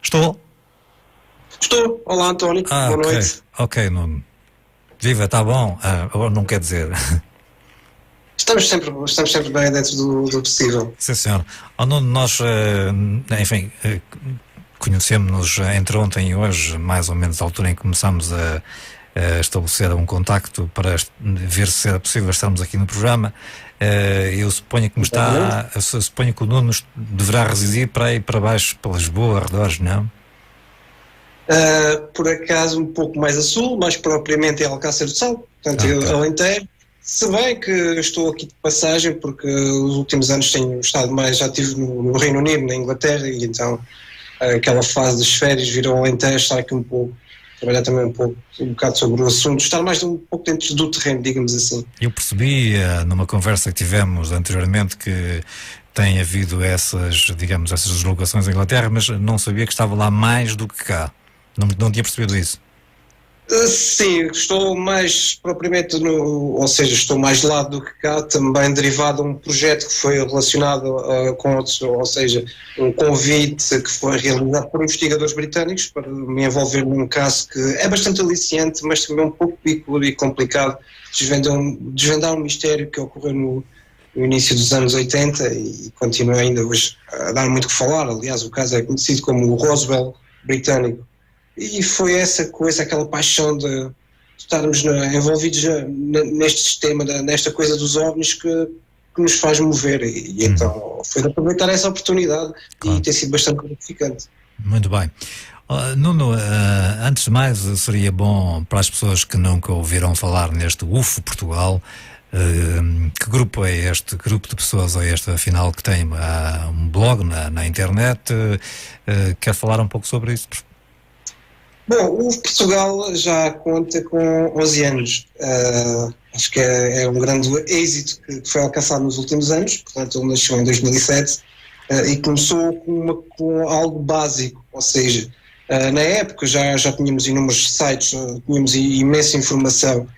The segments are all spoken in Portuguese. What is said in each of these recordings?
Estou? Estou. Olá, António. Boa noite. Ok, Nuno. Viva, está bom? Agora não quer dizer. Estamos sempre bem dentro do possível. Sim, senhor. Nuno, nós, enfim, conhecemos-nos entre ontem e hoje, mais ou menos à altura em que começámos a estabelecer um contacto para ver se era possível estarmos aqui no programa. Eu suponho que suponho que o Nuno deverá residir para aí para baixo, para Lisboa, arredores, não? Por acaso um pouco mais a sul, mais propriamente em Alcácer do Sal, portanto Alentejo, se bem que estou aqui de passagem porque os últimos anos tenho estado mais ativo no Reino Unido, na Inglaterra, e então aquela fase das férias vir ao Alentejo, estar aqui um pouco, trabalhar também um bocado sobre o assunto, estar mais um pouco dentro do terreno, digamos assim. Eu percebi numa conversa que tivemos anteriormente que tem havido essas deslocações à Inglaterra, mas não sabia que estava lá mais do que cá. Não tinha percebido isso. Sim, estou mais propriamente ou seja, estou mais de lado do que cá, também derivado de um projeto que foi relacionado com outros, ou seja, um convite que foi realizado por investigadores britânicos para me envolver num caso que é bastante aliciante, mas também um pouco picudo e complicado, desvendar um mistério que ocorreu no início dos anos 80 e continua ainda hoje a dar muito que falar. Aliás, o caso é conhecido como o Roswell britânico. E foi essa coisa, aquela paixão de estarmos envolvidos neste sistema, nesta coisa dos OVNIs que nos faz mover. E então foi de aproveitar essa oportunidade, claro. E tem sido bastante gratificante. Muito bem. Nuno, antes de mais, seria bom para as pessoas que nunca ouviram falar neste UFO Portugal, que grupo é este? Que grupo de pessoas é este, afinal, que tem um blog na internet? Quer falar um pouco sobre isso? Bom, o UFO Portugal já conta com 11 anos. Acho que é um grande êxito que foi alcançado nos últimos anos. Portanto, ele nasceu em 2007 e começou com algo básico, ou seja, na época já tínhamos inúmeros sites, tínhamos imensa informação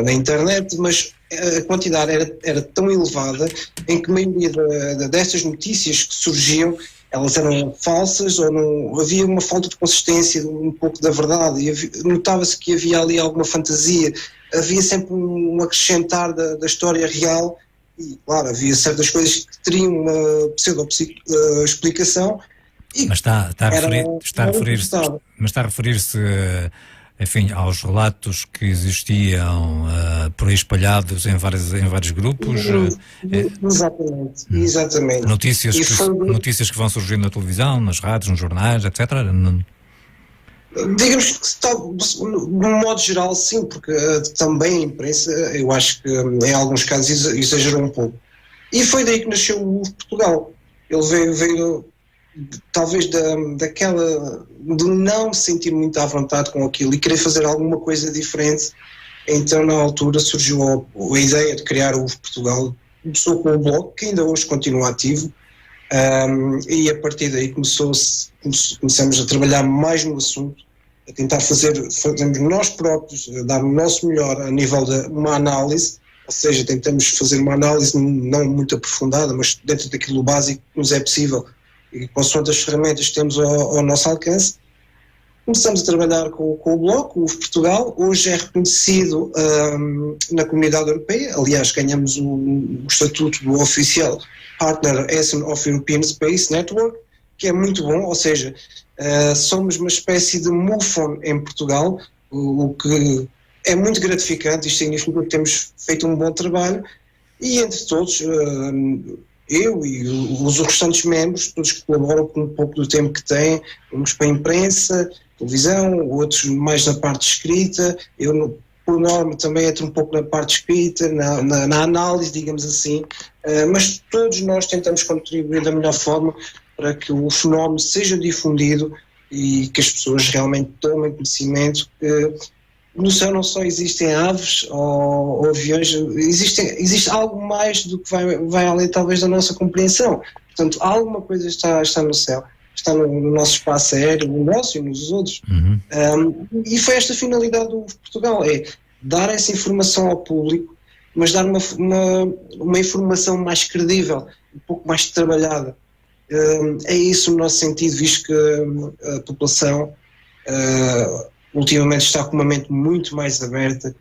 na internet, mas a quantidade era tão elevada em que a maioria destas notícias que surgiam, elas eram falsas ou não, havia uma falta de consistência, um pouco da verdade, e notava-se que havia ali alguma fantasia, havia sempre um acrescentar da história real, e claro, havia certas coisas que teriam uma pseudo-explicação. Mas está a referir-se, enfim, aos relatos que existiam por aí espalhados em vários grupos. Exatamente. Notícias que vão surgindo na televisão, nas rádios, nos jornais, etc. Digamos que de um modo geral sim, porque também a imprensa, eu acho que em alguns casos exagerou um pouco. E foi daí que nasceu o UFO Portugal. Ele veio talvez daquela de não me sentir muito à vontade com aquilo e querer fazer alguma coisa diferente. Então na altura surgiu a ideia de criar o UFO Portugal. Começou com o blog, que ainda hoje continua ativo, e a partir daí começamos a trabalhar mais no assunto, a tentar fazermos nós próprios, dar o nosso melhor a nível de uma análise, ou seja, tentamos fazer uma análise não muito aprofundada, mas dentro daquilo básico que nos é possível e consoante as ferramentas que temos ao nosso alcance. Começamos a trabalhar com o blog, o UFO Portugal. Hoje é reconhecido na comunidade europeia. Aliás, ganhamos o estatuto do oficial Partner of European Space Network, que é muito bom, ou seja, somos uma espécie de MUFON em Portugal, o que é muito gratificante. Isto significa que temos feito um bom trabalho e entre todos, eu e os restantes membros, todos que colaboram com um pouco do tempo que têm, uns para a imprensa, televisão, outros mais na parte escrita, eu por norma também entro um pouco na parte escrita, na análise, digamos assim, mas todos nós tentamos contribuir da melhor forma para que o fenómeno seja difundido e que as pessoas realmente tomem conhecimento que no céu não só existem aves ou aviões, existe algo mais do que vai além talvez da nossa compreensão. Portanto, alguma coisa está no céu, está no nosso espaço aéreo, no nosso e nos outros. E foi esta a finalidade do Portugal, é dar essa informação ao público, mas dar uma informação mais credível, um pouco mais trabalhada. É isso no nosso sentido, visto que a população ultimamente está com uma mente muito mais aberta.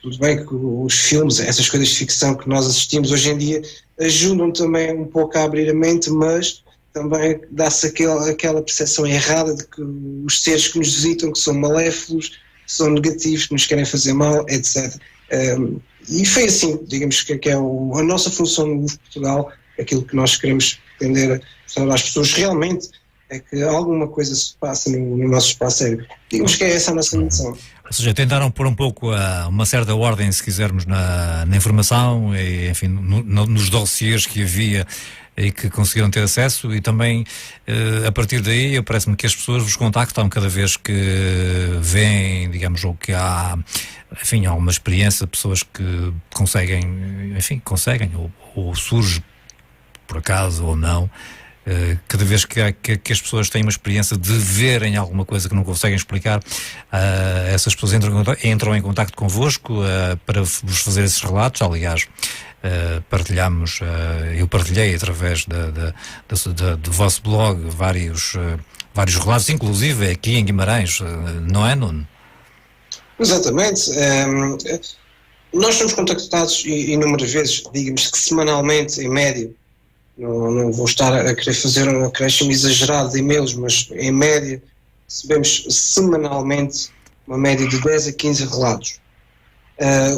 Tudo bem que os filmes, essas coisas de ficção que nós assistimos hoje em dia ajudam também um pouco a abrir a mente, mas também dá-se aquela percepção errada de que os seres que nos visitam, que são maléficos, que são negativos, que nos querem fazer mal, etc. E foi assim, digamos que é a nossa função no UF Portugal, aquilo que nós queremos pretender mostrar às pessoas realmente é que alguma coisa se passa no nosso espaço aéreo. Digamos que é essa a nossa missão. Ou seja, tentaram pôr um pouco uma certa ordem, se quisermos, na informação e, enfim, nos dossiês que havia e que conseguiram ter acesso, e também a partir daí parece-me que as pessoas vos contactam cada vez que veem, digamos, ou que há, enfim, há uma experiência de pessoas que conseguem, ou surge por acaso ou não. Cada vez que as pessoas têm uma experiência de verem alguma coisa que não conseguem explicar, essas pessoas entram em contacto convosco para vos fazer esses relatos. Aliás, eu partilhei através do vosso blog vários relatos, inclusive aqui em Guimarães, não é, Nuno? Exatamente. Nós somos contactados inúmeras vezes, digamos que semanalmente, em média. Não vou estar a querer fazer um acréscimo exagerado de e-mails, mas em média recebemos semanalmente uma média de 10 a 15 relatos.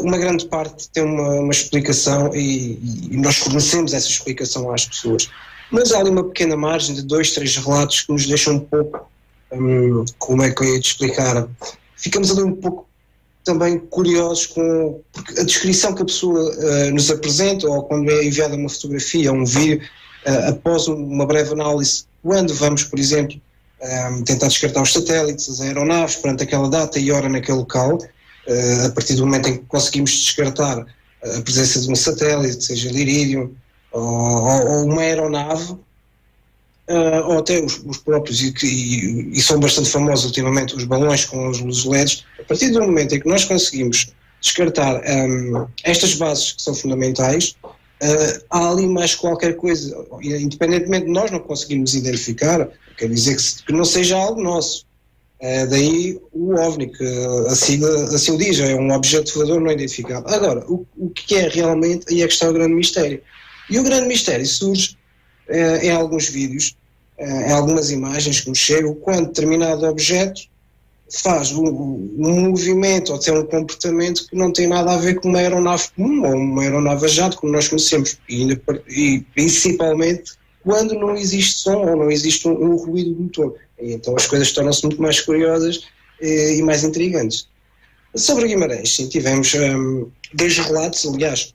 Uma grande parte tem uma explicação e nós fornecemos essa explicação às pessoas. Mas há ali uma pequena margem de 2, 3 relatos que nos deixam um pouco, como é que eu ia te explicar, ficamos ali um pouco também curiosos porque a descrição que a pessoa nos apresenta, ou quando é enviada uma fotografia ou um vídeo, após uma breve análise, quando vamos, por exemplo, tentar descartar os satélites, as aeronaves, perante aquela data e hora naquele local, a partir do momento em que conseguimos descartar a presença de um satélite, seja Iridium ou uma aeronave, ou até os próprios, e são bastante famosos ultimamente, os balões com as luzes LEDs. A partir do momento em que nós conseguimos descartar estas bases que são fundamentais, há ali mais qualquer coisa, independentemente de nós não conseguirmos identificar, quer dizer que não seja algo nosso. Daí o OVNI, que a sigla assim o diz, é um objeto voador não identificado. Agora, o que é realmente, aí é que está o grande mistério. E o grande mistério surge em alguns vídeos, em algumas imagens que nos chegam, quando determinado objeto faz um movimento ou tem um comportamento que não tem nada a ver com uma aeronave comum ou uma aeronave a jato, como nós conhecemos, e principalmente quando não existe som ou não existe um ruído do motor. E então as coisas tornam-se muito mais curiosas e mais intrigantes. Sobre Guimarães, sim, tivemos 2 relatos, aliás,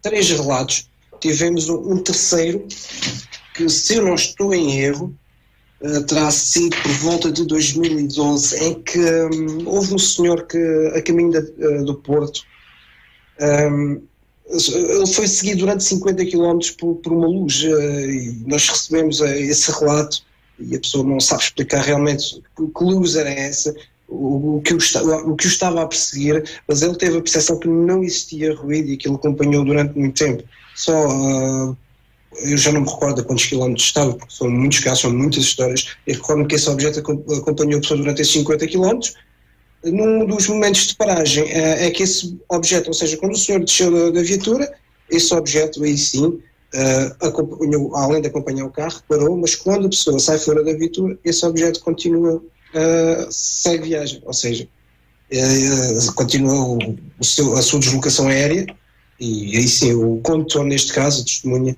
3 relatos. Tivemos um terceiro, que, se eu não estou em erro, terá sido por volta de 2012, em que houve um senhor que, a caminho do Porto, ele foi seguido durante 50 km por uma luz, e nós recebemos esse relato, e a pessoa não sabe explicar realmente que luz era essa, o que o estava a perseguir, mas ele teve a percepção que não existia ruído e que ele acompanhou durante muito tempo. Eu já não me recordo a quantos quilómetros estava, porque são muitos casos, são muitas histórias. Eu recordo-me que esse objeto acompanhou a pessoa durante esses 50 quilómetros. Num dos momentos de paragem é que esse objeto, ou seja, quando o senhor desceu da viatura, esse objeto aí sim acompanhou, além de acompanhar o carro, parou, mas quando a pessoa sai fora da viatura, esse objeto continua, segue viagem, ou seja, continua a sua deslocação aérea, e aí sim o condutor, neste caso, a testemunha,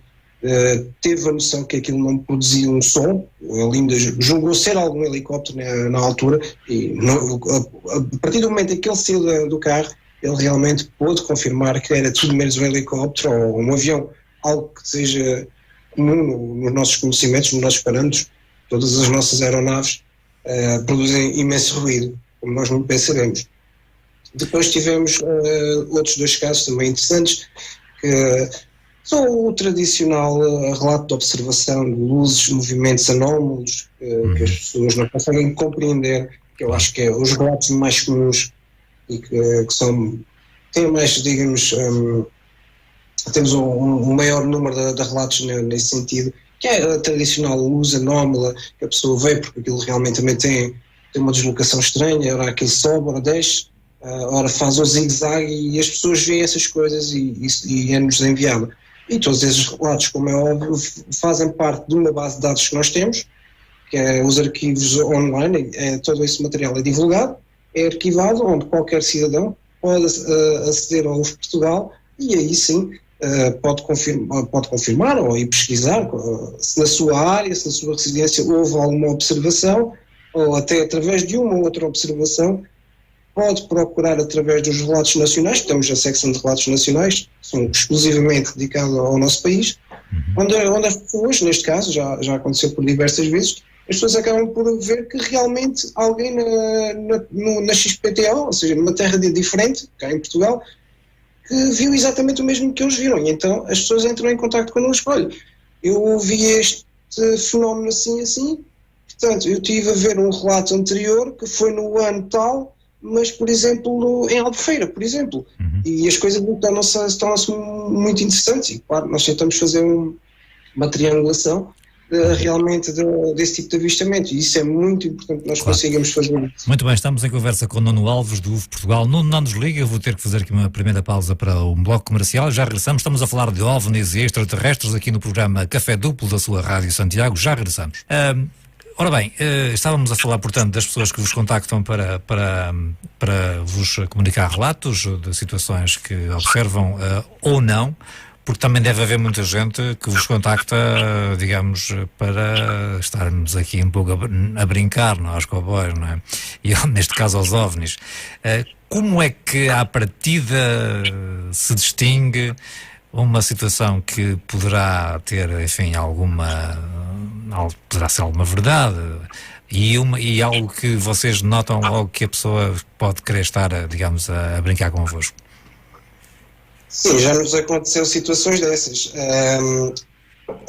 teve a noção que aquilo não produzia um som. Ele ainda julgou ser algum helicóptero na altura, e a partir do momento em que ele saiu do carro, ele realmente pôde confirmar que era tudo menos um helicóptero ou um avião, algo que seja comum nos nossos conhecimentos, nos nossos parâmetros. Todas as nossas aeronaves produzem imenso ruído, como nós muito bem sabemos. Depois tivemos outros 2 casos também interessantes, que são o tradicional relato de observação de luzes, movimentos anómalos, que as pessoas não conseguem compreender, que eu acho que é os relatos mais comuns e que têm mais, digamos, temos um maior número de relatos nesse sentido, que é a tradicional luz anómala, que a pessoa vê porque aquilo realmente também tem uma deslocação estranha, ora aquilo sobe, ora desce, ora faz o zigue-zague, e as pessoas veem essas coisas e é-nos enviado. E todos esses relatos, como é óbvio, fazem parte de uma base de dados que nós temos, que é os arquivos online, todo esse material é divulgado, é arquivado, onde qualquer cidadão pode aceder ao UF Portugal e aí sim pode confirmar ou ir pesquisar se na sua área, se na sua residência houve alguma observação, ou até através de uma ou outra observação, pode procurar através dos relatos nacionais, temos a secção de relatos nacionais, que são exclusivamente dedicados ao nosso país, onde as pessoas, neste caso, já aconteceu por diversas vezes, as pessoas acabam por ver que realmente alguém na XPTO, ou seja, numa terra diferente, cá em Portugal, que viu exatamente o mesmo que eles viram. E então as pessoas entram em contacto connosco. Olha, eu vi este fenómeno assim, portanto, eu estive a ver um relato anterior que foi no ano tal, mas, por exemplo, em Albufeira, por exemplo. E as coisas tornam-se muito interessantes. E, claro, nós tentamos fazer uma triangulação realmente desse tipo de avistamento, e isso é muito importante que nós consigamos fazer. Muito bem, estamos em conversa com o Nuno Alves do UF Portugal. Nuno, não nos liga, eu vou ter que fazer aqui uma primeira pausa para um bloco comercial, já regressamos, estamos a falar de OVNIs e extraterrestres aqui no programa Café Duplo da sua Rádio Santiago, já regressamos. Ora bem, estávamos a falar, portanto, das pessoas que vos contactam para vos comunicar relatos de situações que observam ou não, porque também deve haver muita gente que vos contacta, digamos, para estarmos aqui um pouco a brincar, não é? Aos cowboys, não é? E neste caso aos OVNIs. Como é que à partida se distingue uma situação que poderá ter, enfim, poderá ser alguma verdade e algo que vocês notam logo que a pessoa pode querer estar, digamos, a brincar convosco? Sim, já nos aconteceu situações dessas.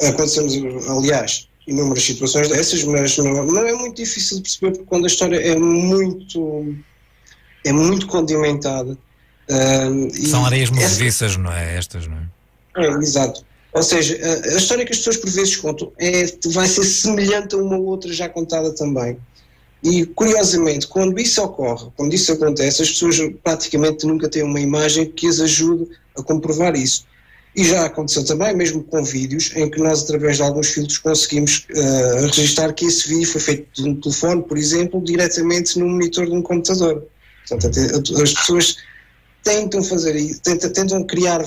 Aconteceu-nos, aliás, inúmeras situações dessas, mas não é muito difícil de perceber, porque quando a história é muito condimentada. São areias movediças, não é? Estas, não é? Exato. Ou seja, a história que as pessoas por vezes contam vai ser semelhante a uma outra já contada também. E, curiosamente, quando isso ocorre, quando isso acontece, as pessoas praticamente nunca têm uma imagem que as ajude a comprovar isso. E já aconteceu também, mesmo com vídeos, em que nós, através de alguns filtros, conseguimos registrar que esse vídeo foi feito de um telefone, por exemplo, diretamente no monitor de um computador. Portanto, as pessoas tentam fazer isso, tentam criar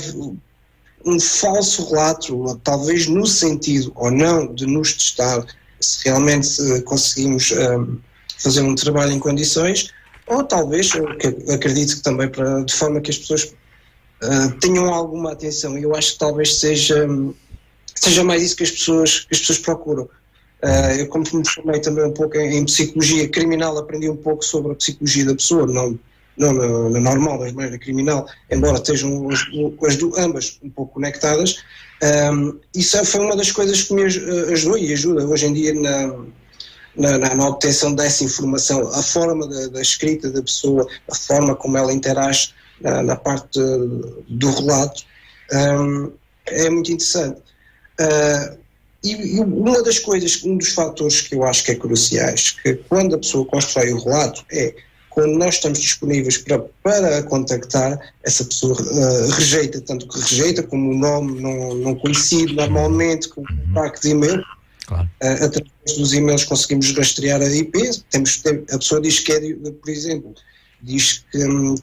um falso relato, talvez no sentido ou não de nos testar se realmente conseguimos fazer um trabalho em condições, ou talvez, acredito que também de forma que as pessoas tenham alguma atenção. Eu acho que talvez seja mais isso que as pessoas procuram. Eu, como me formei também um pouco em psicologia criminal, aprendi um pouco sobre a psicologia da pessoa, não na normal, mas mais na criminal, embora estejam ambas um pouco conectadas. Isso foi uma das coisas que me ajudou e ajuda hoje em dia na obtenção dessa informação, a forma da escrita da pessoa, a forma como ela interage na parte do relato, é muito interessante. E uma das coisas, um dos fatores que eu acho que é cruciais, que quando a pessoa constrói o relato, é quando nós estamos disponíveis para a contactar, essa pessoa rejeita, tanto que rejeita como o nome não conhecido normalmente, com o contacto de e-mail. Claro. Através dos e-mails conseguimos rastrear a IP. A pessoa diz que é, por exemplo, diz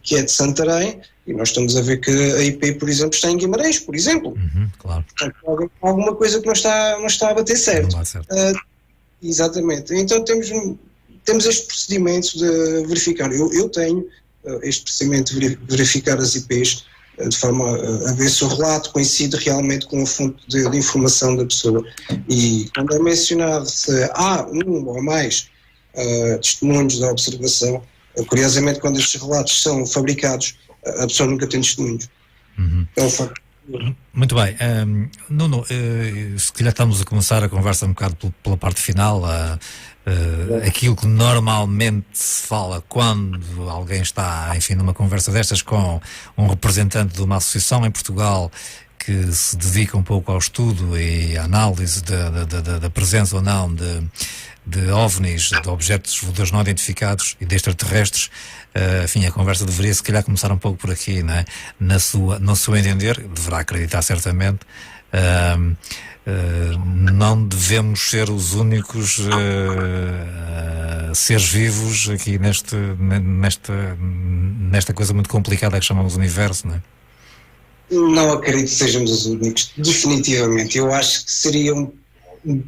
que é de Santarém, e nós estamos a ver que a IP, por exemplo, está em Guimarães, por exemplo. Claro. Portanto, alguma coisa que não está a bater certo. Não certo. Exatamente. Então temos este procedimento de verificar. Eu tenho este procedimento de verificar as IPs de forma a ver se o relato coincide realmente com a fonte de informação da pessoa. E quando é mencionado se há um ou mais testemunhos da observação, curiosamente, quando estes relatos são fabricados, a pessoa nunca tem testemunhos. É um facto. Muito bem. Nuno, se calhar estamos a começar a conversa um bocado pela parte final. Aquilo que normalmente se fala quando alguém está, enfim, numa conversa destas com um representante de uma associação em Portugal que se dedica um pouco ao estudo e à análise da presença ou não de OVNIs, de objetos voadores não identificados e de extraterrestres, enfim, a conversa deveria se calhar começar um pouco por aqui, não é? No seu entender, deverá acreditar certamente, não devemos ser os únicos seres vivos aqui nesta coisa muito complicada que chamamos universo, não é? Não acredito que sejamos os únicos, definitivamente. Eu acho que seria um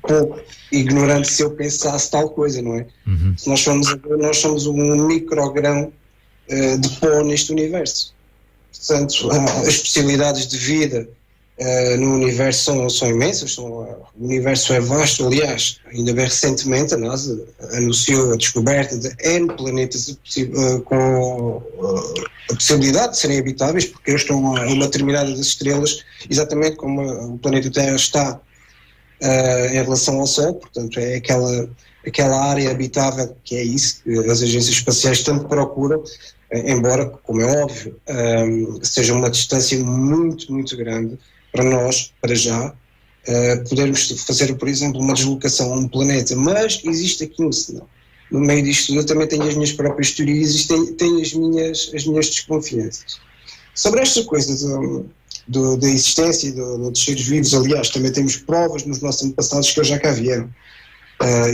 pouco ignorante se eu pensasse tal coisa, não é? Uhum. Se nós somos um microgrão de pó neste universo. Portanto, as possibilidades de vida no universo são imensas, o universo é vasto. Aliás, ainda bem recentemente a NASA anunciou a descoberta de N planetas com a possibilidade de serem habitáveis, porque eles estão a uma determinada das estrelas, exatamente como o planeta Terra está em relação ao Sol. Portanto, é aquela área habitável que é isso que as agências espaciais tanto procuram, embora, como é óbvio, seja uma distância muito, muito grande para nós, para já, podermos fazer, por exemplo, uma deslocação a um planeta. Mas existe aqui um sinal. No meio disto tudo, eu também tenho as minhas próprias teorias e tenho as minhas desconfianças. Sobre esta coisa da existência dos seres vivos, aliás, também temos provas nos nossos antepassados que eles já cá vieram.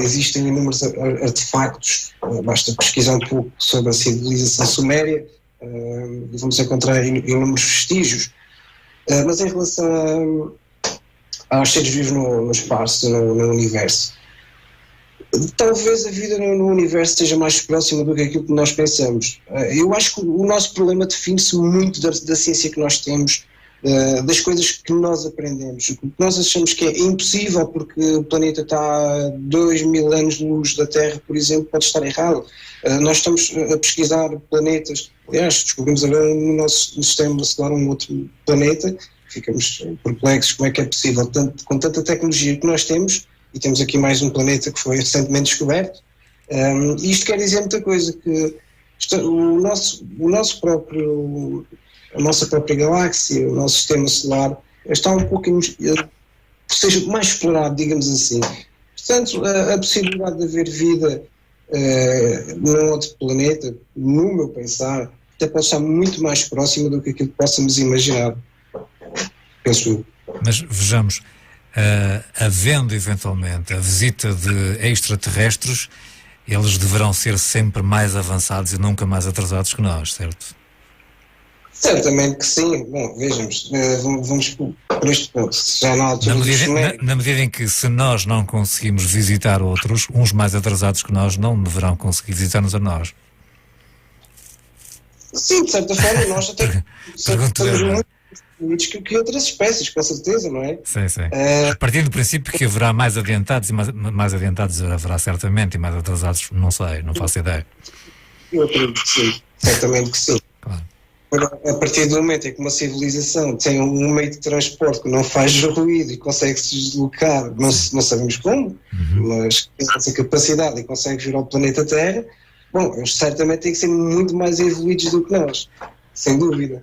Existem inúmeros artefactos, basta pesquisar um pouco sobre a civilização suméria e vamos encontrar inúmeros vestígios. Mas em relação aos seres vivos no espaço, no universo, talvez a vida no universo esteja mais próxima do que aquilo que nós pensamos. Eu acho que o nosso problema define-se muito da ciência que nós temos, das coisas que nós aprendemos. O que nós achamos que é impossível porque o planeta está a 2000 anos-luz da Terra, por exemplo, pode estar errado. Nós estamos a pesquisar planetas, aliás, descobrimos agora no nosso sistema solar um outro planeta, ficamos perplexos como é que é possível, com tanta tecnologia que nós temos, e temos aqui mais um planeta que foi recentemente descoberto. Isto quer dizer muita coisa, que a nossa própria galáxia, o nosso sistema solar, está um pouco, seja mais explorado, digamos assim. Portanto, a possibilidade de haver vida num outro planeta, no meu pensar, até pode estar muito mais próxima do que aquilo que possamos imaginar. Penso eu. Mas vejamos, havendo eventualmente a visita de extraterrestres, eles deverão ser sempre mais avançados e nunca mais atrasados que nós, certo? Certamente que sim. Bom, vejamos, vamos por este ponto. Já na altura na medida em que, se nós não conseguimos visitar outros, uns mais atrasados que nós não deverão conseguir visitar-nos a nós. Sim, de certa forma, nós até estamos muito evoluídos que outras espécies, com certeza, não é? Sim, sim. A partir do princípio que haverá mais adiantados, e mais adiantados haverá certamente, e mais atrasados, não sei, não faço ideia. Eu acredito que sim, certamente que sim. Claro. A partir do momento em que uma civilização tem um meio de transporte que não faz ruído e consegue se deslocar, não sabemos como, mas tem essa capacidade e consegue vir ao planeta Terra, bom, eles certamente têm que ser muito mais evoluídos do que nós, sem dúvida.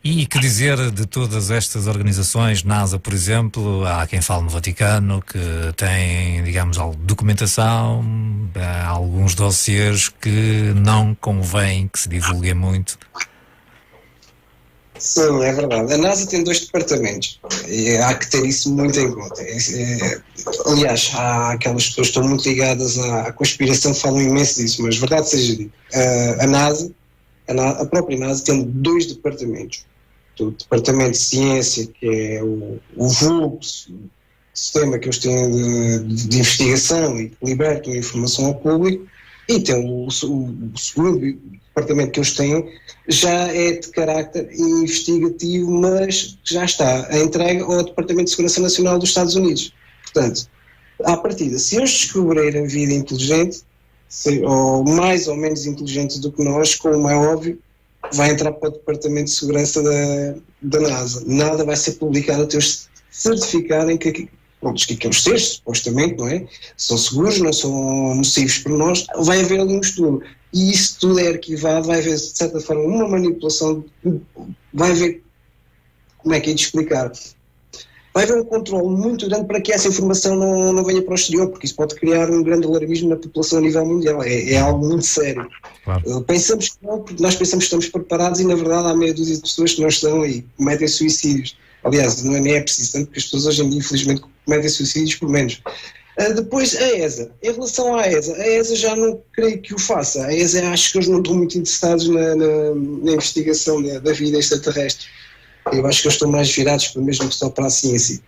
E que dizer de todas estas organizações, NASA, por exemplo, há quem fale no Vaticano, que tem, digamos, documentação, há alguns dossiês que não convém que se divulguem muito. Sim, é verdade. A NASA tem 2 departamentos e há que ter isso muito em conta. Aliás, há aquelas pessoas que estão muito ligadas à conspiração que falam imenso disso, mas verdade seja dita, a própria NASA tem 2 departamentos. O departamento de ciência, que é o vulgo sistema que eles têm de investigação e que libertam informação ao público, e tem o segundo departamento que eles têm, já é de carácter investigativo, mas já está a entrega ao Departamento de Segurança Nacional dos Estados Unidos. Portanto, à partida, se eles descobrirem vida inteligente, ou mais ou menos inteligente do que nós, como é óbvio, vai entrar para o Departamento de Segurança da NASA. Nada vai ser publicado até eles certificarem que aqueles seres, supostamente, não é? São seguros, não são nocivos para nós. Vai haver ali um estudo. E isso tudo é arquivado, vai haver, de certa forma, uma manipulação, vai haver como é que é de explicar? Vai haver um controle muito grande para que essa informação não venha para o exterior, porque isso pode criar um grande alarmismo na população a nível mundial. É algo muito sério. Claro. Pensamos que não, porque nós pensamos que estamos preparados e, na verdade, há meia dúzia de pessoas que não estão e cometem suicídios. Aliás, nem é preciso tanto, porque as pessoas hoje em dia, infelizmente, cometem suicídios por menos. Depois, a ESA. Em relação à ESA já não creio que o faça. A ESA acho que eles não estão muito interessados na investigação da vida extraterrestre. Eu acho que eles estão mais virados mesmo só para a ciência.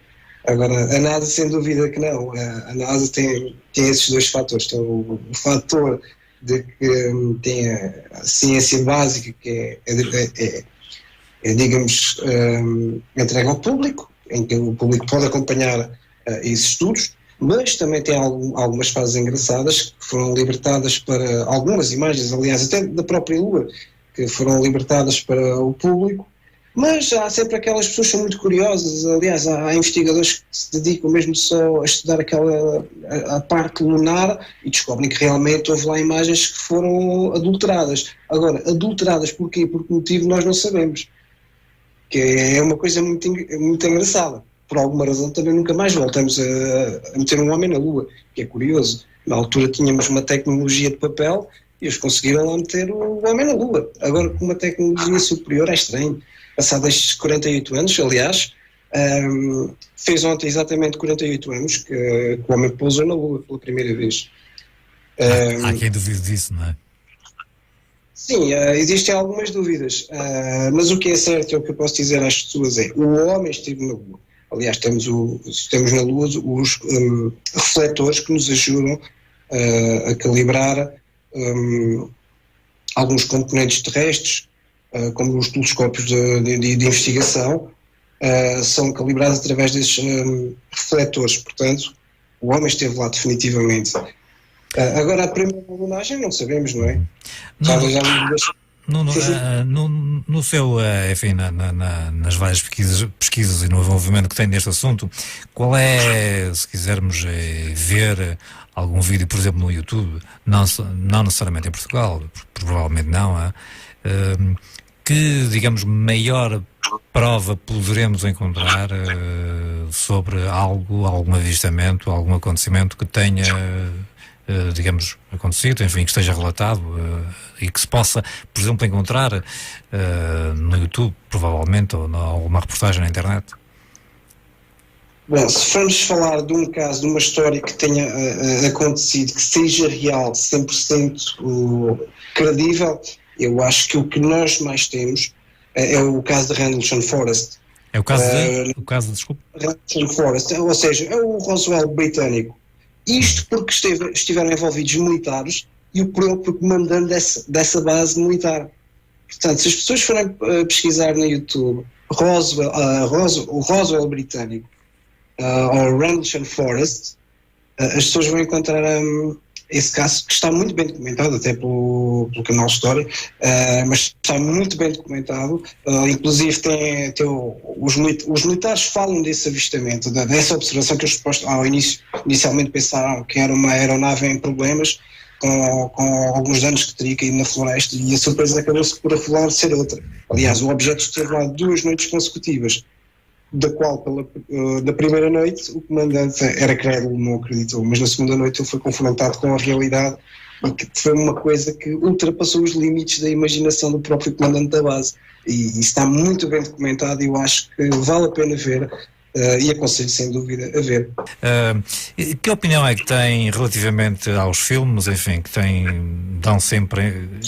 Agora, a NASA, sem dúvida que não. A NASA tem esses dois fatores. Tem o fator de que tem a ciência básica, que é digamos, entregue ao público, em que o público pode acompanhar esses estudos, mas também tem algumas fases engraçadas que foram libertadas para algumas imagens, aliás, até da própria Lua, que foram libertadas para o público. Mas há sempre aquelas pessoas que são muito curiosas, aliás, há investigadores que se dedicam mesmo só a estudar a parte lunar e descobrem que realmente houve lá imagens que foram adulteradas. Agora, adulteradas porquê? Por que motivo nós não sabemos. Que é uma coisa muito engraçada. Por alguma razão também nunca mais voltamos a meter um homem na Lua, que é curioso. Na altura tínhamos uma tecnologia de papel e eles conseguiram lá meter o homem na Lua. Agora com uma tecnologia superior é estranho. Passados estes 48 anos, aliás, fez ontem exatamente 48 anos que o homem pousou na Lua pela primeira vez. Há quem duvide disso, não é? Sim, existem algumas dúvidas, mas o que é certo, é o que eu posso dizer às pessoas é, o homem esteve na Lua. Aliás, temos na Lua os refletores que nos ajudam a calibrar alguns componentes terrestres, como os telescópios de investigação, são calibrados através desses refletores. Portanto, o homem esteve lá definitivamente. Agora, a primeira lunagem não sabemos, não é? No seu, enfim, nas várias pesquisas e no envolvimento que tem neste assunto, qual é, se quisermos ver algum vídeo, por exemplo, no YouTube, não necessariamente em Portugal, provavelmente não, que, digamos, maior prova poderemos encontrar sobre algum avistamento, algum acontecimento que tenha, digamos, acontecido, enfim, que esteja relatado e que se possa, por exemplo, encontrar no YouTube, provavelmente, ou alguma reportagem na internet? Bom, se formos falar de um caso, de uma história que tenha acontecido, que seja real, 100% credível, eu acho que o que nós mais temos é o caso de Rendlesham Forest. É o caso desculpe? Rendlesham Forest, ou seja, é o Roswell britânico. Isto porque estiveram envolvidos militares e o próprio comandante dessa base militar. Portanto, se as pessoas forem pesquisar no YouTube o Roswell britânico ou Rendlesham Forest, as pessoas vão encontrar esse caso que está muito bem documentado, até pelo canal História, mas está muito bem documentado. Inclusive os militares falam desse avistamento, dessa observação que eles inicialmente pensaram que era uma aeronave em problemas, com alguns danos que teria caído na floresta, e a surpresa acabou-se por afinal ser outra. Aliás, o objeto esteve lá 2 noites consecutivas, da qual, da primeira noite, o comandante era crédulo, não acreditou, mas na segunda noite ele foi confrontado com a realidade, e que foi uma coisa que ultrapassou os limites da imaginação do próprio comandante da base. E isso está muito bem documentado e eu acho que vale a pena ver. E aconselho sem dúvida a ver. Que opinião é que tem relativamente aos filmes, enfim, que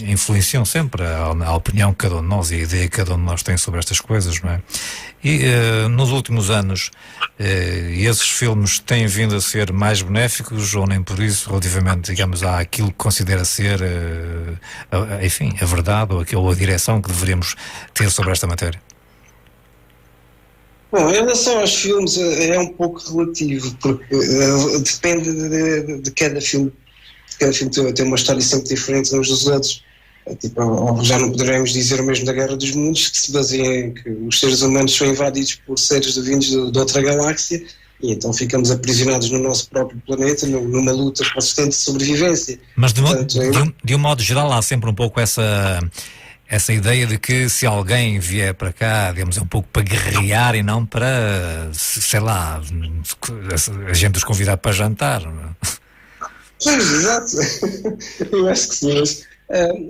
influenciam sempre a opinião que cada um de nós e a ideia que cada um de nós tem sobre estas coisas, não é? E nos últimos anos esses filmes têm vindo a ser mais benéficos ou nem por isso relativamente, digamos, àquilo que considera ser enfim, a verdade ou a direção que deveríamos ter sobre esta matéria? Bom, em relação aos filmes é um pouco relativo, porque depende de cada filme. Cada filme tem uma história sempre diferente uns dos outros. Já não poderemos dizer o mesmo da Guerra dos Mundos, que se baseia em que os seres humanos são invadidos por seres vindos de outra galáxia e então ficamos aprisionados no nosso próprio planeta, numa luta consistente de sobrevivência. Mas de um modo geral há sempre um pouco essa essa ideia de que se alguém vier para cá, digamos, é um pouco para guerrear e não para, sei lá, a gente os convidar para jantar. Não é? Pois, exato. Eu acho que sim,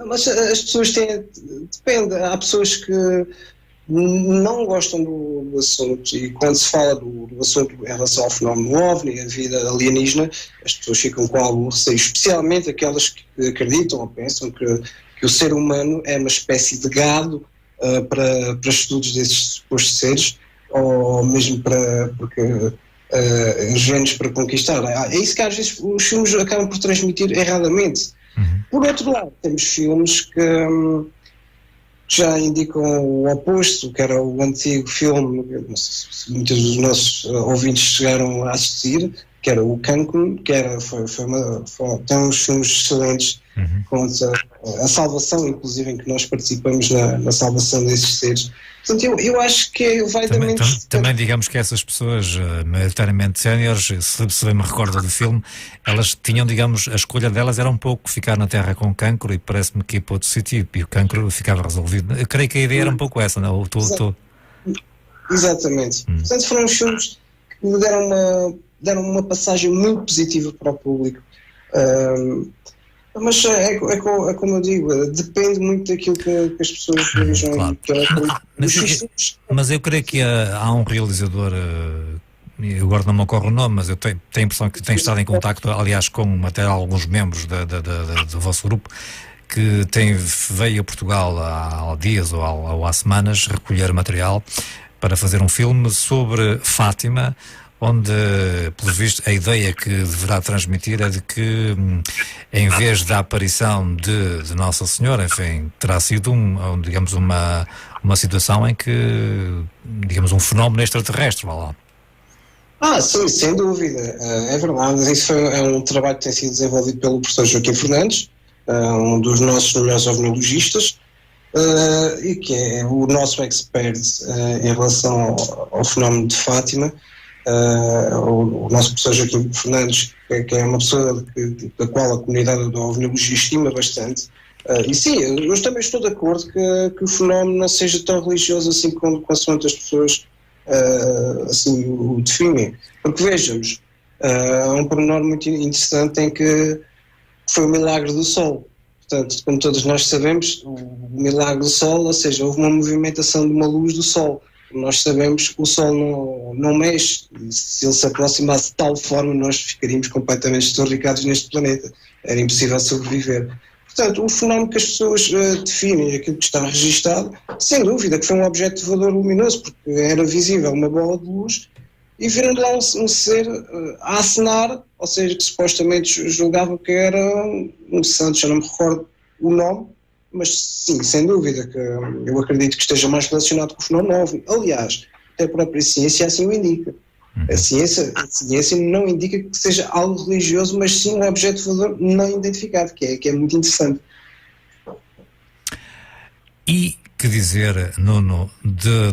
mas as pessoas têm. Depende, há pessoas que não gostam do assunto, e quando se fala do assunto em relação ao fenómeno OVNI, a vida alienígena, as pessoas ficam com algum receio, especialmente aquelas que acreditam ou pensam que o ser humano é uma espécie de gado para estudos desses supostos seres, ou mesmo porque genes para conquistar. É isso que às vezes os filmes acabam por transmitir erradamente. Por outro lado, temos filmes que já indicam o oposto, que era o antigo filme, não sei se muitos dos nossos ouvintes chegaram a assistir, que era o Cancún, que tem uns filmes excelentes contra a salvação, inclusive, em que nós participamos na salvação desses seres. Portanto, eu acho que vai também digamos que essas pessoas maioritariamente séniores, se bem me recordo do filme, elas tinham, digamos, a escolha delas era um pouco ficar na Terra com cancro, e parece-me que ir para outro sítio e o cancro ficava resolvido. Eu creio que a ideia era um pouco essa, não? Exatamente. Portanto, foram os filmes que me deram uma passagem muito positiva para o público. Mas é como eu digo, depende muito daquilo que as pessoas vejam. Claro. Mas eu creio que há um realizador, eu agora não me ocorre o nome, mas eu tenho a impressão que tem estado em contacto, aliás, com até alguns membros do vosso grupo, que veio a Portugal há dias ou há semanas recolher material para fazer um filme sobre Fátima, onde, pelo visto, a ideia que deverá transmitir é de que, em vez da aparição de Nossa Senhora, enfim, terá sido digamos, uma situação em que, digamos, um fenómeno extraterrestre, vá lá. Sim, sem dúvida, é verdade. Isso é um trabalho que tem sido desenvolvido pelo professor Joaquim Fernandes, um dos nossos melhores ovnologistas, e que é o nosso expert em relação ao fenómeno de Fátima. O nosso professor Joaquim Fernandes, que é uma pessoa da qual a comunidade da ovnologia estima bastante. E sim, eu também estou de acordo que o fenómeno não seja tão religioso assim consoante as pessoas assim o definem. Porque vejamos, há um pormenor muito interessante em que foi o milagre do Sol. Portanto, como todos nós sabemos, o milagre do Sol, ou seja, houve uma movimentação de uma luz do Sol. Nós sabemos que o Sol não mexe, se ele se aproximasse de tal forma nós ficaríamos completamente estorricados neste planeta, era impossível sobreviver. Portanto, o fenómeno que as pessoas definem, aquilo que está registado, sem dúvida que foi um objeto voador luminoso, porque era visível uma bola de luz, e viram de lá um ser a acenar, ou seja, que supostamente julgavam que era um santo, já não me recordo o nome, mas sim, sem dúvida, que eu acredito que esteja mais relacionado com o fenómeno OVNI. Aliás, até a própria ciência assim o indica. A ciência não indica que seja algo religioso, mas sim um objeto voador não identificado, que é muito interessante. E que dizer, Nuno,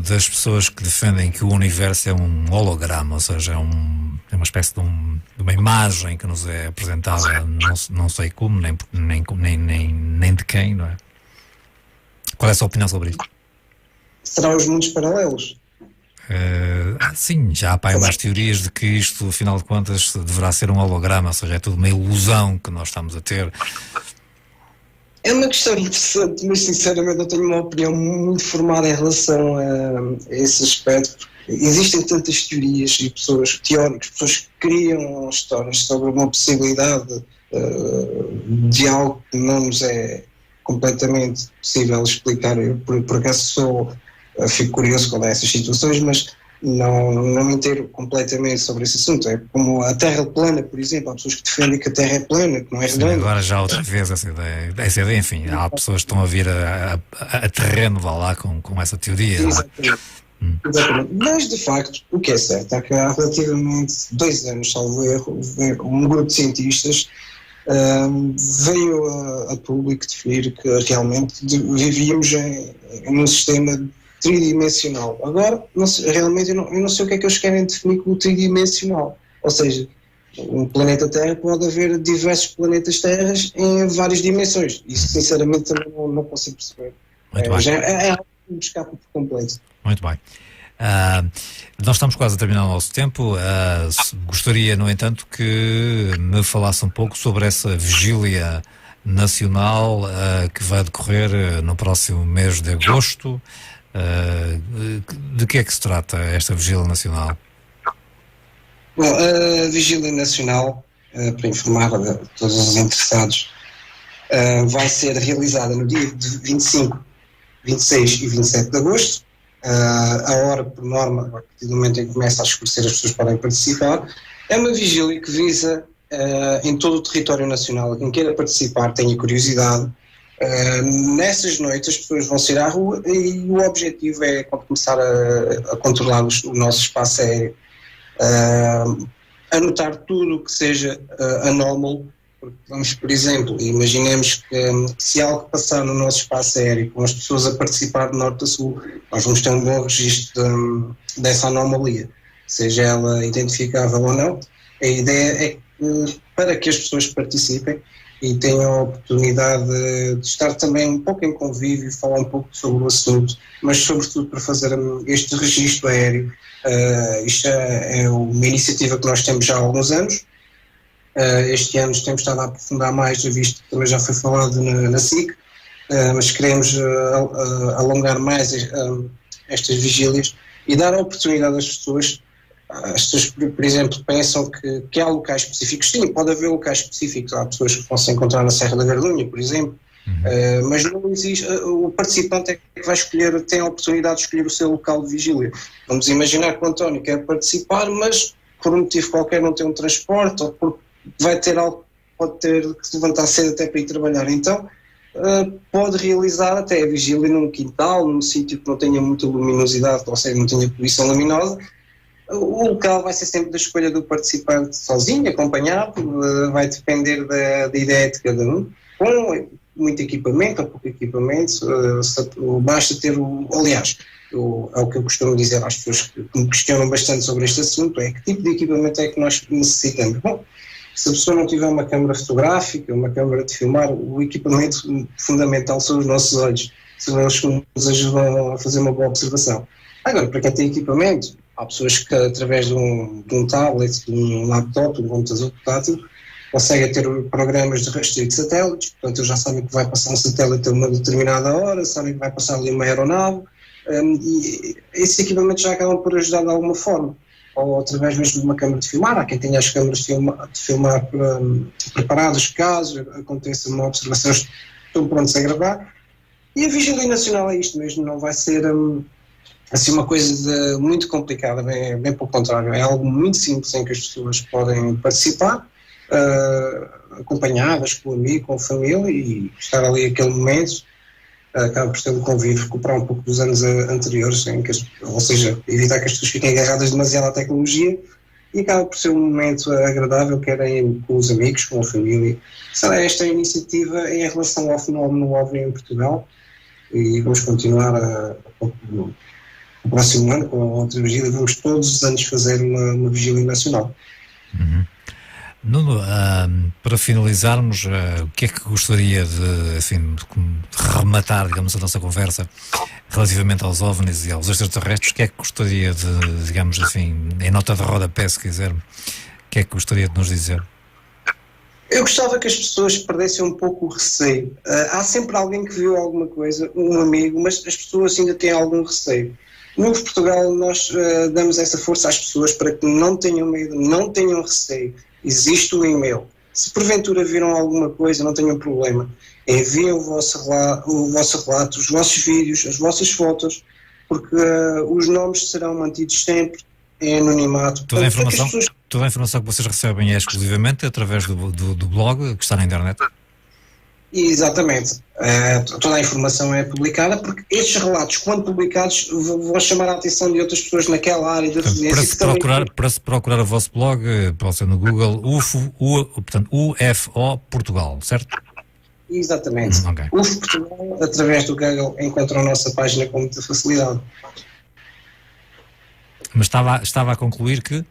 das pessoas que defendem que o universo é um holograma, ou seja, é uma espécie de uma imagem que nos é apresentada, não sei como, nem de quem, não é? Qual é a sua opinião sobre isto? Será os mundos paralelos? Sim, já há mais teorias de que isto, afinal de contas, deverá ser um holograma, ou seja, é tudo uma ilusão que nós estamos a ter. É uma questão interessante, mas sinceramente eu tenho uma opinião muito formada em relação a esse aspecto. Existem tantas teorias e teóricos, pessoas que criam histórias sobre uma possibilidade de algo que não nos é completamente possível explicar. Eu, por acaso, fico curioso com essas situações, mas não me inteiro completamente sobre esse assunto. É como a Terra plana, por exemplo. Há pessoas que defendem que a Terra é plana, que não é redonda. Agora já outra vez essa ideia, enfim, há pessoas que estão a vir a terreno, vá lá, com essa teoria. Exatamente. Mas, de facto, o que é certo é que há relativamente 2 anos, salvo erro, um grupo de cientistas veio a público definir que realmente vivíamos em um sistema tridimensional. Agora, realmente eu não sei o que é que eles querem definir como tridimensional. Ou seja, um planeta Terra pode haver diversos planetas Terras em várias dimensões. Isso, sinceramente, também não consigo perceber. É algo que me escapa por completo. Muito bem. Nós estamos quase a terminar o nosso tempo. Gostaria, no entanto, que me falasse um pouco sobre essa vigília nacional que vai decorrer no próximo mês de agosto. De que é que se trata esta vigília nacional? Bom, a vigília nacional, para informar a todos os interessados, vai ser realizada no dia de 25, 26 e 27 de agosto. A hora, por norma, a partir do momento em que começa a escurecer, as pessoas podem participar. É uma vigília que visa, em todo o território nacional, quem queira participar, tenha curiosidade. Nessas noites as pessoas vão sair à rua e o objetivo é começar a controlar o nosso espaço aéreo, anotar tudo o que seja anómalo. Porque vamos, por exemplo, imaginemos que se algo passar no nosso espaço aéreo, com as pessoas a participar de norte a sul, nós vamos ter um bom registro dessa anomalia, seja ela identificável ou não. A ideia é que, para que as pessoas participem e tenham a oportunidade de estar também um pouco em convívio e falar um pouco sobre o assunto, mas sobretudo para fazer este registro aéreo. Isto é uma iniciativa que nós temos já há alguns anos. Este ano temos estado a aprofundar mais, visto que também já foi falado na SIC, mas queremos alongar mais estas vigílias e dar a oportunidade às pessoas. As pessoas, por exemplo, pensam que há locais específicos. Sim, pode haver locais específicos. Há pessoas que vão se encontrar na Serra da Gardunha, por exemplo, mas não existe. O participante é que vai escolher, tem a oportunidade de escolher o seu local de vigília. Vamos imaginar que o António quer participar, mas por um motivo qualquer não tem um transporte, ou porque vai ter algo, pode ter que se levantar cedo até para ir trabalhar. Então, pode realizar até a vigília num quintal, num sítio que não tenha muita luminosidade, ou seja, não tenha poluição luminosa. O local vai ser sempre da escolha do participante sozinho, acompanhado, vai depender da ideia de cada um. Com muito equipamento ou pouco equipamento, basta ter aliás, é o que eu costumo dizer às pessoas que me questionam bastante sobre este assunto, é que tipo de equipamento é que nós necessitamos. Bom, se a pessoa não tiver uma câmara fotográfica, uma câmara de filmar, o equipamento fundamental são os nossos olhos, são eles que nos ajudam a fazer uma boa observação. Agora, para quem tem equipamento, há pessoas que através de um tablet, de um laptop, de um computador portátil, conseguem ter programas de rastreio de satélites, portanto eles já sabem que vai passar um satélite a uma determinada hora, sabem que vai passar ali uma aeronave, e esses equipamentos já acabam por ajudar de alguma forma, ou através mesmo de uma câmara de filmar. Há quem tenha as câmaras de filmar preparadas caso aconteça uma observação, estão prontos a gravar. E a vigília nacional é isto mesmo, não vai ser assim uma coisa muito complicada, bem pelo contrário, é algo muito simples em que as pessoas podem participar, acompanhadas com o amigo, com a família, e estar ali aquele momento. Acaba por ter um convívio, recuperar um pouco dos anos anteriores, ou seja, evitar que as pessoas fiquem agarradas demasiado à tecnologia, e acaba por ser um momento agradável, querem com os amigos, com a família. Será esta a iniciativa em relação ao fenómeno OVNI em Portugal, e vamos continuar no próximo ano com a outra vigília. Vamos todos os anos fazer uma vigília nacional. Nuno, para finalizarmos, o que é que gostaria de rematar, digamos, a nossa conversa relativamente aos OVNIs e aos extraterrestres? O que é que gostaria de, digamos assim, em nota de rodapé, se quiser, o que é que gostaria de nos dizer? Eu gostava que as pessoas perdessem um pouco o receio. Há sempre alguém que viu alguma coisa, um amigo, mas as pessoas ainda têm algum receio. No Portugal nós damos essa força às pessoas para que não tenham medo, não tenham receio. Existe o e-mail. Se porventura viram alguma coisa, não tenham problema. Enviem o vosso relato, os vossos vídeos, as vossas fotos, porque os nomes serão mantidos sempre em anonimato. Toda a informação que vocês recebem é exclusivamente através do blog que está na internet? Exatamente. Toda a informação é publicada, porque estes relatos, quando publicados, vão chamar a atenção de outras pessoas naquela área da residência. Para se procurar o vosso blog, pode ser no Google, portanto, UFO Portugal, certo? Exatamente. Okay. UFO Portugal, através do Google, encontram a nossa página com muita facilidade. Mas estava a concluir que?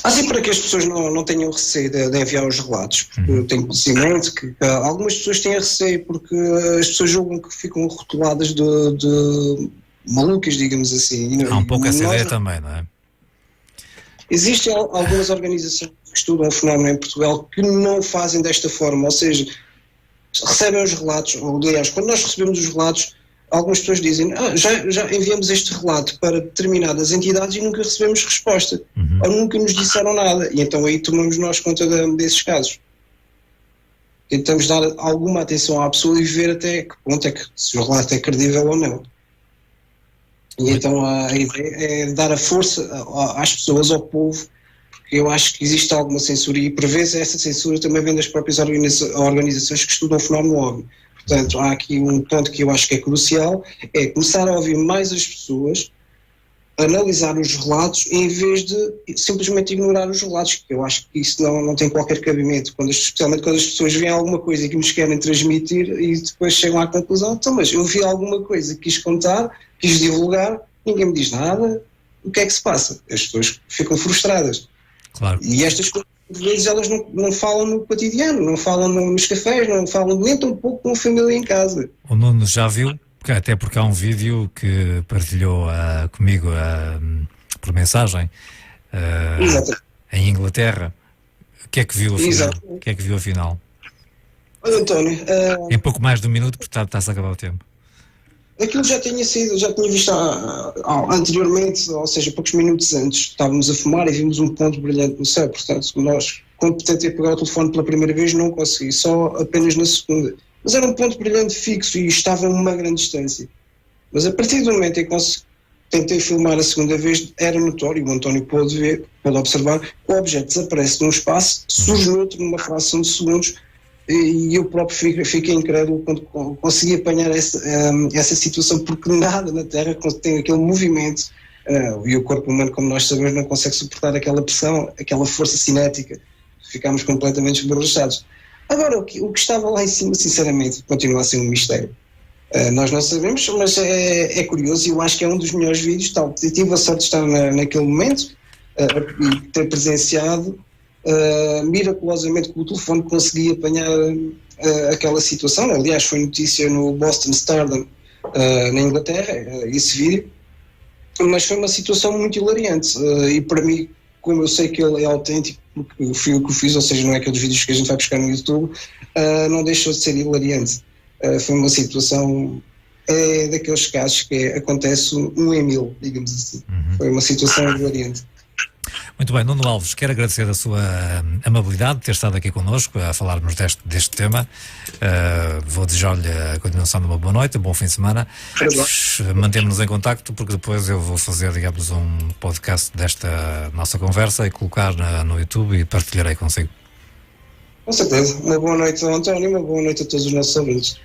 Assim, para que as pessoas não tenham receio de enviar os relatos, porque eu tenho conhecimento que algumas pessoas têm receio porque as pessoas julgam que ficam rotuladas de malucas, digamos assim. Há um pouco essa ideia também, não é? Existem algumas organizações que estudam o fenómeno em Portugal que não fazem desta forma, ou seja, recebem os relatos, ou aliás, quando nós recebemos os relatos, algumas pessoas dizem, já enviamos este relato para determinadas entidades e nunca recebemos resposta, ou nunca nos disseram nada, e então aí tomamos nós conta desses casos. Tentamos dar alguma atenção à pessoa e ver até que ponto é que se o relato é credível ou não. E então a ideia é dar a força às pessoas, ao povo, porque eu acho que existe alguma censura e por vezes essa censura também vem das próprias organizações que estudam o fenómeno OVNI. Portanto, há aqui um ponto que eu acho que é crucial, é começar a ouvir mais as pessoas, analisar os relatos em vez de simplesmente ignorar os relatos, que eu acho que isso não tem qualquer cabimento, especialmente quando as pessoas veem alguma coisa que nos querem transmitir e depois chegam à conclusão, então, mas eu vi alguma coisa, quis contar, quis divulgar, ninguém me diz nada, o que é que se passa? As pessoas ficam frustradas. Claro. E estas coisas, às vezes, elas não falam no cotidiano, não falam nos cafés, não falam nem tão pouco com a família em casa. O Nuno já viu, até porque há um vídeo que partilhou comigo por mensagem em Inglaterra. O que é que viu afinal? O que é que viu afinal? Olha, António, em pouco mais de um minuto, porque está-se a acabar o tempo. Aquilo já tinha visto anteriormente, ou seja, poucos minutos antes, estávamos a fumar e vimos um ponto brilhante no céu, portanto, nós, quando tentei pegar o telefone pela primeira vez, não consegui, só apenas na segunda. Mas era um ponto brilhante fixo e estava a uma grande distância. Mas a partir do momento em que tentei filmar a segunda vez, era notório, o António pôde observar, que o objeto desaparece num espaço, surge noutro numa fração de segundos, e eu próprio fiquei incrédulo quando consegui apanhar essa situação, porque nada na Terra tem aquele movimento, e o corpo humano, como nós sabemos, não consegue suportar aquela pressão, aquela força cinética. Ficámos completamente esborrachados. Agora, o que estava lá em cima, sinceramente, continua a ser um mistério. Nós não sabemos, mas é curioso, e eu acho que é um dos melhores vídeos. Tive a sorte de estar naquele momento e ter presenciado. Miraculosamente com o telefone consegui apanhar aquela situação. Aliás, foi notícia no Boston Stardom na Inglaterra, esse vídeo, mas foi uma situação muito hilariante e para mim, como eu sei que ele é autêntico, porque fui eu que o fiz, ou seja, não é aqueles vídeos que a gente vai buscar no YouTube, não deixou de ser hilariante. Foi uma situação, daqueles casos que acontece um em mil, digamos assim. Foi uma situação hilariante. Muito bem, Nuno Alves, quero agradecer a sua amabilidade de ter estado aqui connosco a falarmos deste tema. Vou desejar-lhe a continuação de uma boa noite, um bom fim de semana. Mantemos-nos em contacto, porque depois eu vou fazer, digamos, um podcast desta nossa conversa e colocar no YouTube e partilharei consigo. Com certeza. Uma boa noite ao António e uma boa noite a todos os nossos ouvintes.